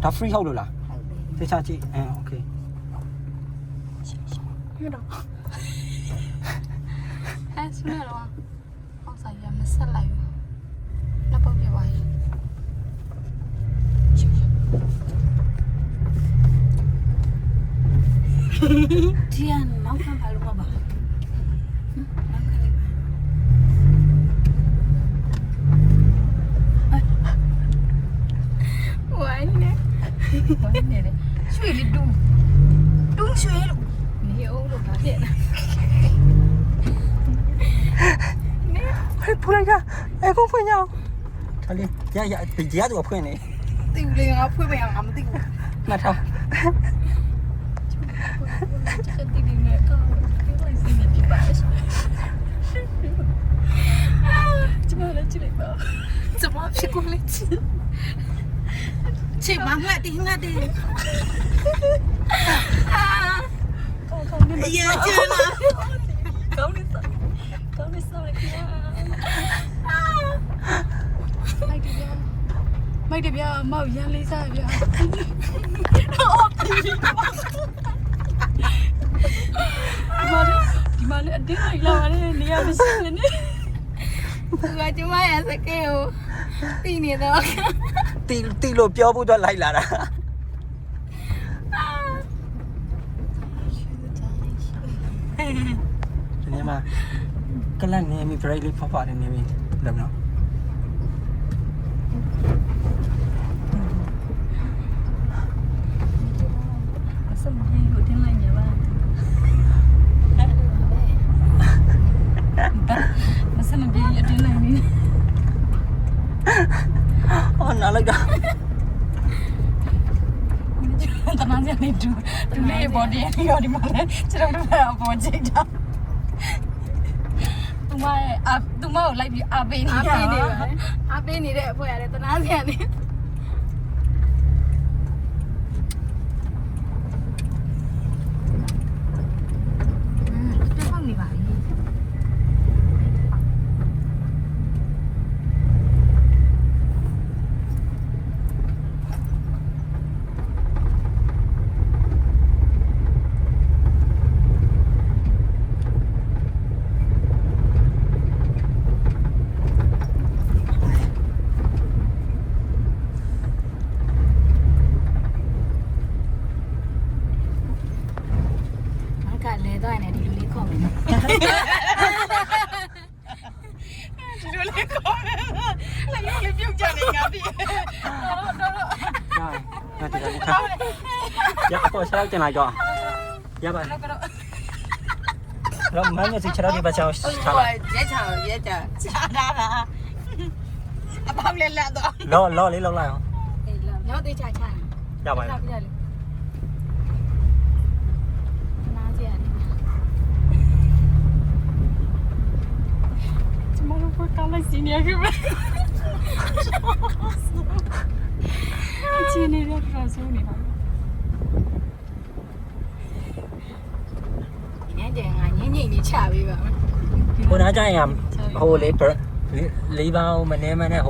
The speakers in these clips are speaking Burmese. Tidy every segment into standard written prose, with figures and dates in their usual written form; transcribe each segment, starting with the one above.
ဒါ free ဟုတ်လို့လားသေချာကြည့်โอเคဟုတ်တော့အဲဆွနေတော့ဟောဆိုင်ရမဆက်လိုက်ဘူးနောက်ပုတ်ပြပါရင်ဒီကနောက်ခံပါလို့မပါနောက်ခံလိုက်ပါဝိုင်းနေလေရွှေလေးတူးရွှေလို့နေအောင်လို့ပါတဲ့ဟဲ့ပူလိုက်တာအခုဖွင့်ရအောင်ဒါလေးရဒီရသူကဖွင့်နေတိူလေးငါဖွင့်မရငါမသိဘူးမှတ်ထားချက်တိတိနဲ့ကောဒီလိုစီနေပြပါ့ကျမလည်းကြည့်လိုက်ပါကျမဖြစ်ကုန်လေချစ်မငတ်တယ်ကောင်းနေရချင်လားကောင်းနေစောရခင်မိုက်တယ်ဗျာမောက်ရန်လေးစားဗျာဒီမှာလည်းအတင်းလိုက်လာတယ်နေရာမရှိနေနေသူကကျမရဲ့စကဲကိုတီးနေတော့တီလို့ပြောဖို့တော့လိုက်လာတာဒီနေ့မှာကလန်နေမီ break လေးဖောက်ပါတယ်နေမီလောက်နော်စမကြီးကိုတင်းလိုက်နေပါမစမကြီးအတင်းလိုက်နေအော်နားလိုက်တာတမန်ကျနေတူလေး body ရောဒီမှာလဲကျွန်တော်တို့ကအပေါ်ချိတ်တာသူမကိုလိုက်ပြီးအားပေးနေတယ်အားပေးနေတဲ့အဖွဲရတယ်တနာစရာနေတက်ဖောက်နေပါပြီလဲတော့နေဒီလိုလေးခေါ်မယ်ဒီလိုလေးခေါ်မယ်လည်းလေးပြုတ်ကြနေငါပြီတော့ရပေါ်ဆက်တင်လိုက်တော့ရပါတော့မင်းစီချရာဒီပတ်ချောင်းချလာရဲချချတာအပေါက်လက်လက်တော့လောလေးလောက်လိုက်အောင်အေးလောသေးချချရပါလား刚来新年是吧？今年要上修你了。年你差别吧？我拿这样，好嘞不？你包么呢么呢好？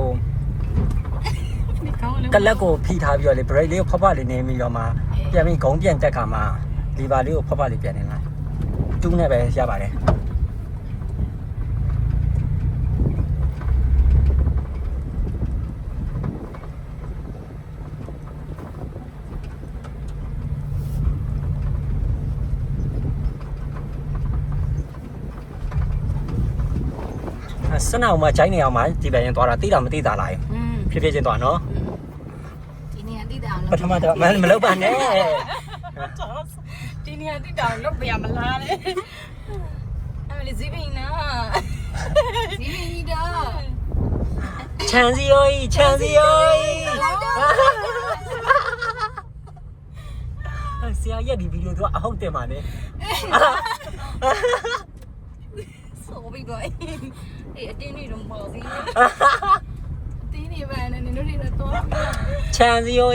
ကလက်ကိုဖိထားပြီးတော့လေ break လေးကိုဖဖလေးနေပြီးတော့မှပြန်ပြီးဂုံးပြန်တက်ခါမှာလီဗာလေးကိုဖဖလေးပြန်နေလိုက်တူးနဲ့ပဲရပါတယ်စနအောင်မှာဂျိုင်းနေအောင်မှာဒီပဲရင်သွားတာတိတာမတိတာလားဖြည်းဖြည်းချင်းသွားနော်ဒီနေရာတိတာအောင်ပထမတော့မလုပ်ပါနဲ့ဒီနေရာတိတာအောင်လုပ်ပြရမလားလေအဲ့လေဇီးပင်းနာဇီးပင်းကြီးတော့ချန်စီယိုဆရာရဲ့ဒီဗီဒီယိုတော့အဟုတ်တယ်မှာနဲ့ဆိုပြီးတော့အေးအတင်းနေတော့ပေါ့စီအတင်းနေပါနဲ့နင်တို့တွေတော့ချန်စီယို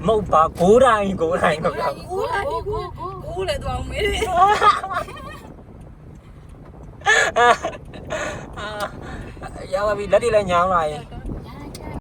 မဟုတ်ပါကိုးတိုင်းတော့ကိုးလည်းတော့အောင်မေးရပါပြီလက်တွေလည်းညောင်းလာရင်